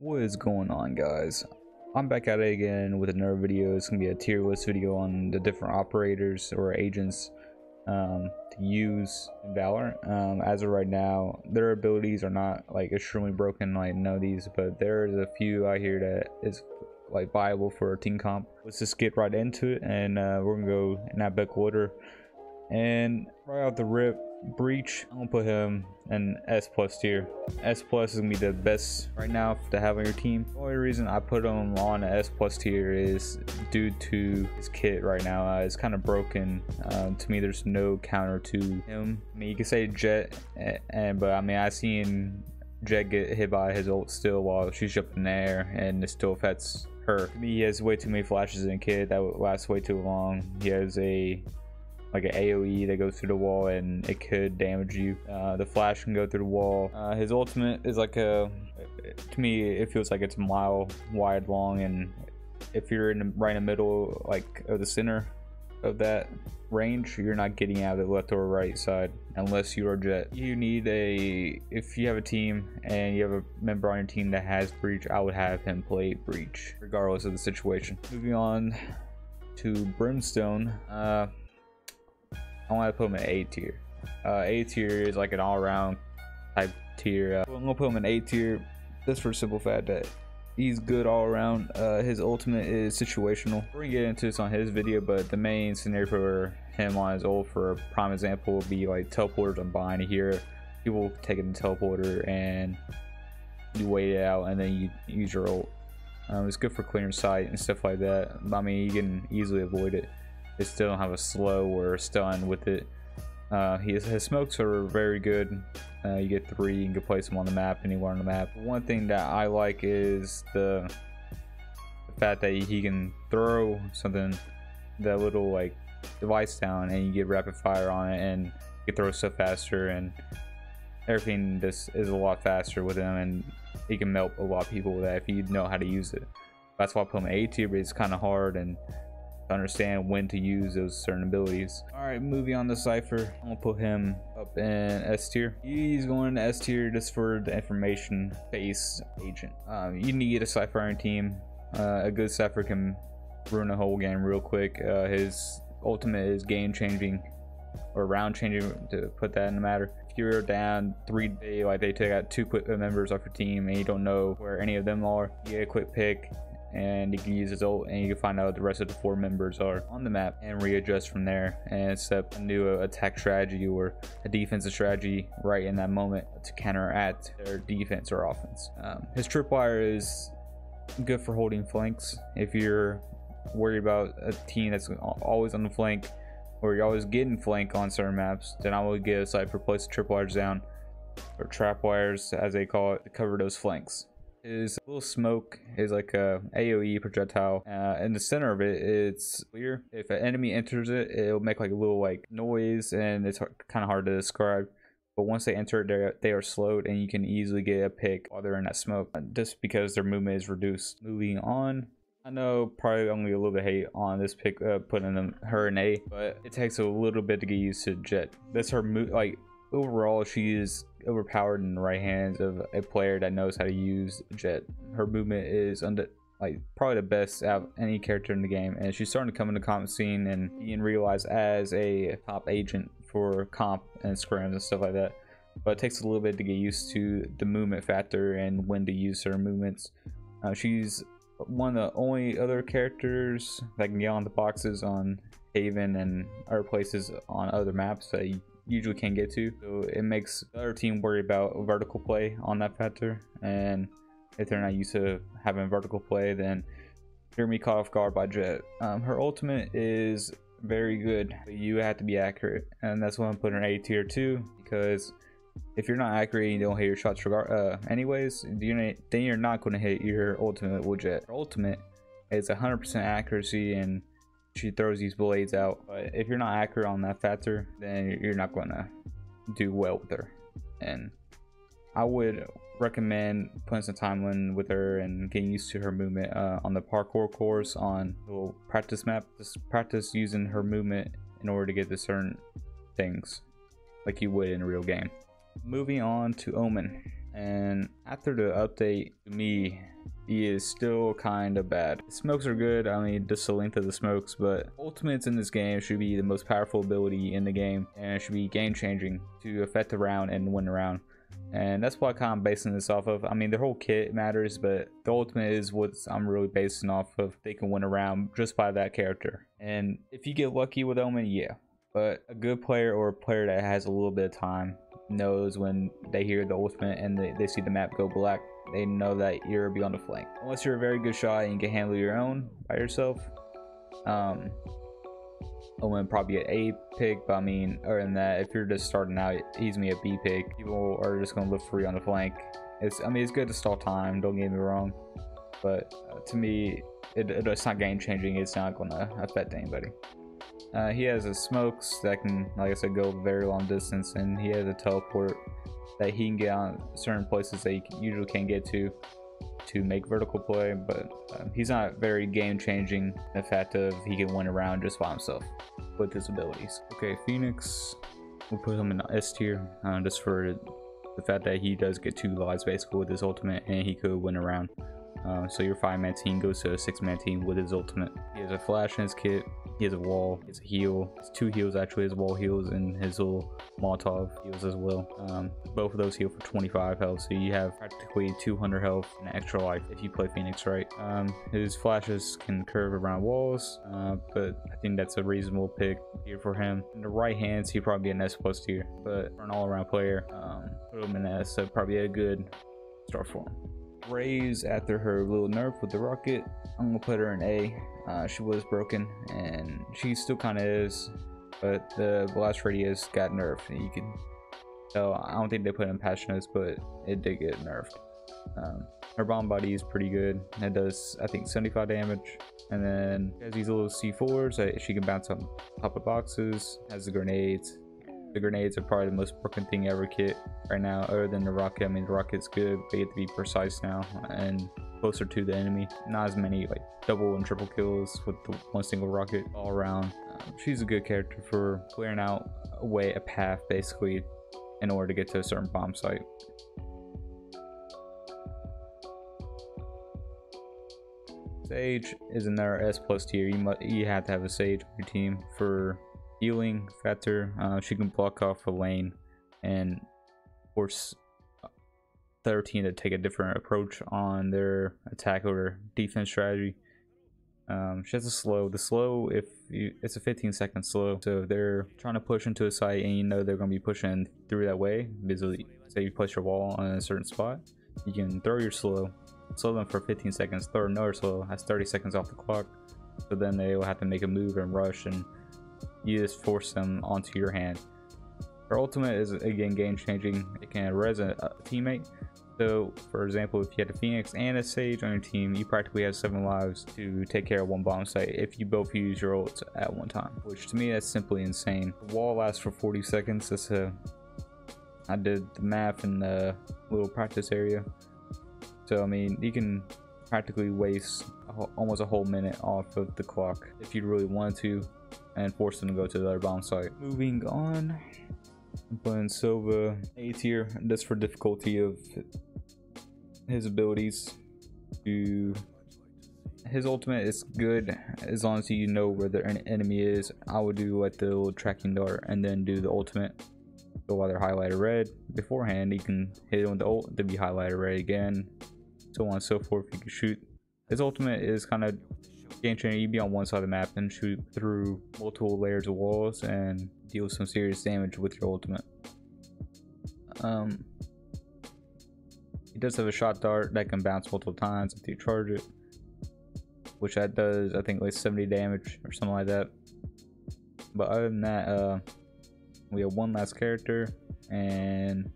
What is going on, guys? I'm back at it again with another video. It's gonna be a tier list video on the different operators or agents to use in Valorant. As of right now, their abilities are not like extremely broken like none of these, but there's a few out here that is like viable for a team comp. Let's just get right into it, and we're gonna go in that back order. And right out the rip, Breach, I'm gonna put him in S+ tier. S+ is gonna be the best right now to have on your team. The only reason I put him on S+ tier is due to his kit right now. It's kind of broken. To me, there's no counter to him. I mean, you can say Jet, but I mean, I seen Jet get hit by his ult still while she's up in the air, and it still affects her. To me, he has way too many flashes in kit that lasts way too long. He has like an AoE that goes through the wall and it could damage you. The flash can go through the wall. His ultimate is like to me it feels like it's a mile wide long, and if you're right in the middle like of the center of that range, you're not getting out of the left or right side unless you are Jet. You need if you have a team and you have a member on your team that has Breach, I would have him play Breach regardless of the situation. Moving on to Brimstone. I want to put him in A tier. A tier is like an all-around type tier. I'm gonna put him in A tier just for the simple fact that he's good all around. His ultimate is situational. We're gonna get into this on his video, but the main scenario for him on his ult, for a prime example, would be like teleporters on bind here. People taking the teleporter and you wait it out and then you use your ult. It's good for clearing sight and stuff like that. I mean, you can easily avoid it. They still don't have a slow or a stun with it. His smokes are very good. You get 3, you can place them on the map, anywhere on the map. One thing that I like is the fact that he can throw something, that little like device down, and you get rapid fire on it, and you can throw stuff faster, and everything just is a lot faster with him, and he can melt a lot of people with that if you know how to use it. That's why I put him in A tier, but it's kind of hard and understand when to use those certain abilities. All right, moving on to Cypher. I'm gonna put him up in S tier. He's going to S tier just for the information based agent. You need a Cypher on your team. A good Cypher can ruin a whole game real quick. His ultimate is game changing or round changing, to put that in the matter. If you're down 3, like they take out 2 quick members off your team and you don't know where any of them are, you get a quick pick and you can use his ult, and you can find out the rest of the 4 members are on the map and readjust from there and set a new attack strategy or a defensive strategy right in that moment to counteract their defense or offense. His tripwire is good for holding flanks. If you're worried about a team that's always on the flank, or you're always getting flank on certain maps, then I would get a Cypher, place the tripwires down, or trap wires as they call it, to cover those flanks. His little smoke is like a AoE projectile. In the center of it, it's clear. If an enemy enters it, it'll make like a little like noise, and it's kind of hard to describe. But once they enter it, they are slowed, and you can easily get a pick while they're in that smoke, just because their movement is reduced. Moving on, I know probably only a little bit hate on this pick, putting her in A, but it takes a little bit to get used to Jet. That's her move. Like overall, she is overpowered in the right hands of a player that knows how to use Jet. Her movement is probably the best out of any character in the game, and she's starting to come in the comp scene and being realized as a top agent for comp and scrims and stuff like that. But it takes a little bit to get used to the movement factor and when to use her movements. She's one of the only other characters that can get on the boxes on Haven and other places on other maps that you usually can't get to, so it makes the other team worry about vertical play on that factor, and if they're not used to having vertical play, then you're gonna be caught off guard by Jet. Her ultimate is very good, but you have to be accurate, and that's why I'm putting her A tier too, because if you're not accurate and you don't hit your shots anyways, then you're not going to hit your ultimate with Jet. Her ultimate is 100% accuracy, and she throws these blades out, but if you're not accurate on that factor, then you're not going to do well with her. And I would recommend putting some time in with her and getting used to her movement on the parkour course on a little practice map. Just practice using her movement in order to get to certain things like you would in a real game. Moving on to Omen. And after the update, to me, he is still kind of bad. The smokes are good, I mean, just the length of the smokes, but ultimates in this game should be the most powerful ability in the game, and it should be game changing to affect the round and win the round. And that's what I'm kind of basing this off of. I mean, the whole kit matters, but the ultimate is what I'm really basing off of. They can win a round just by that character. And if you get lucky with Omen, yeah. But a good player, or a player that has a little bit of time, knows when they hear the ultimate and they see the map go black, they know that you're beyond the flank. Unless you're a very good shot and you can handle your own by yourself, Omen probably an A pick, but I mean, other than that, if you're just starting out, he's me a B pick. People are just gonna live free on the flank. I mean, it's good to stall time, don't get me wrong, but to me, it's not game changing. It's not gonna affect anybody. He has a smokes that can, like I said, go very long distance, and he has a teleport that he can get on certain places that you usually can't get to make vertical play, but he's not very game changing in the fact of he can win around just by himself with his abilities. Okay, Phoenix, we'll put him in S tier just for the fact that he does get 2 lives basically with his ultimate, and he could win around. So your 5-man team goes to a 6-man team with his ultimate. He has a flash in his kit, he has a wall, he has a heal, he has 2 heals actually, his wall heals and his little Molotov heals as well. Both of those heal for 25 health, so you have practically 200 health and extra life if you play Phoenix right. His flashes can curve around walls, but I think that's a reasonable pick here for him. In the right hands, he'd probably be an S+ tier, but for an all-around player, put him in S, so probably a good start for him. Raze, after her little nerf with the rocket, I'm gonna put her in A. She was broken and she still kind of is, but the blast radius got nerfed, and you can tell. I don't think they put in patch notes, but it did get nerfed. Her bomb body is pretty good. It does, I think, 75 damage, and then she has these little C4s that she can bounce on top of boxes. Has the grenades. The grenades are probably the most broken thing ever kit right now, other than the rocket. I mean, the rocket's good, but you have to be precise now and closer to the enemy. Not as many like double and triple kills with the one single rocket all around. She's a good character for clearing out a path basically in order to get to a certain bomb site. Sage is another S+ tier. You have to have a Sage on your team for healing factor. She can block off a lane and force 13 to take a different approach on their attack or defense strategy. She has a slow. The slow, it's a 15-second slow, so if they're trying to push into a site and you know they're going to be pushing through that way, basically say you place your wall on a certain spot, you can throw your slow them for 15 seconds, throw another slow, has 30 seconds off the clock, so then they will have to make a move and rush, and you just force them onto your hand. Her ultimate is again game changing. It can res a teammate. So for example, if you had a Phoenix and a Sage on your team, you practically have 7 lives to take care of one bomb site if you both use your ults at one time, which to me that's simply insane. The wall lasts for 40 seconds. I did the math in the little practice area, so I mean you can practically waste almost a whole minute off of the clock if you really wanted to, and force them to go to the other bomb site. Moving on, I'm putting Silva A tier, just for difficulty of his abilities. His ultimate is good as long as you know where the enemy is. I would do like the little tracking dart and then do the ultimate. So while they're highlighted red beforehand, you can hit it with the ult to be highlighted red again, so on and so forth. You can shoot. His ultimate is kind of game changing. You'd be on one side of the map and shoot through multiple layers of walls and deal some serious damage with your ultimate. He does have a shot dart that can bounce multiple times after you charge it, which that does, I think, like 70 damage or something like that. But other than that, we have one last character, and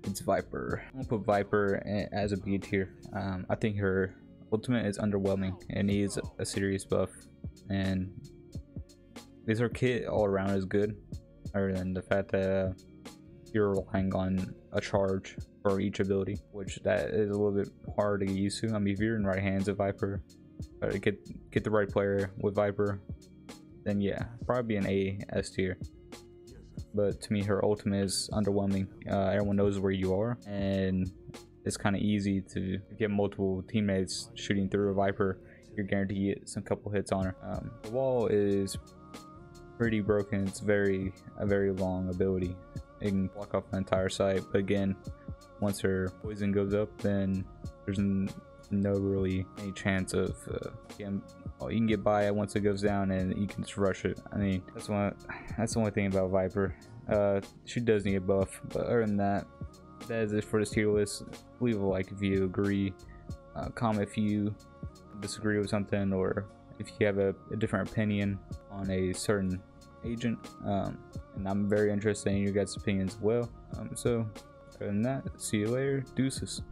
it's Viper. I'm gonna put Viper as a B tier. I think her ultimate is underwhelming and needs a serious buff, and this her kit all around is good, other than the fact that you're relying on a charge for each ability, which that is a little bit hard to get used to. I mean, if you're in right hands of Viper, get the right player with Viper, then yeah, probably an A S tier. but to me her ultimate is underwhelming. Everyone knows where you are, and it's kind of easy to get multiple teammates shooting through a Viper. You're guaranteed to get some couple hits on her. The wall is pretty broken. It's a very long ability. It can block off the entire site, but again, once her poison goes up, then there's no really any chance of getting, well, you can get by it once it goes down and you can just rush it. I mean, that's the only thing about Viper. She does need a buff, but other than that, that is it for this tier list. Leave a like if you agree, comment if you disagree with something, or if you have a different opinion on a certain agent, and I'm very interested in your guys' opinions as well. So other than that, see you later. Deuces.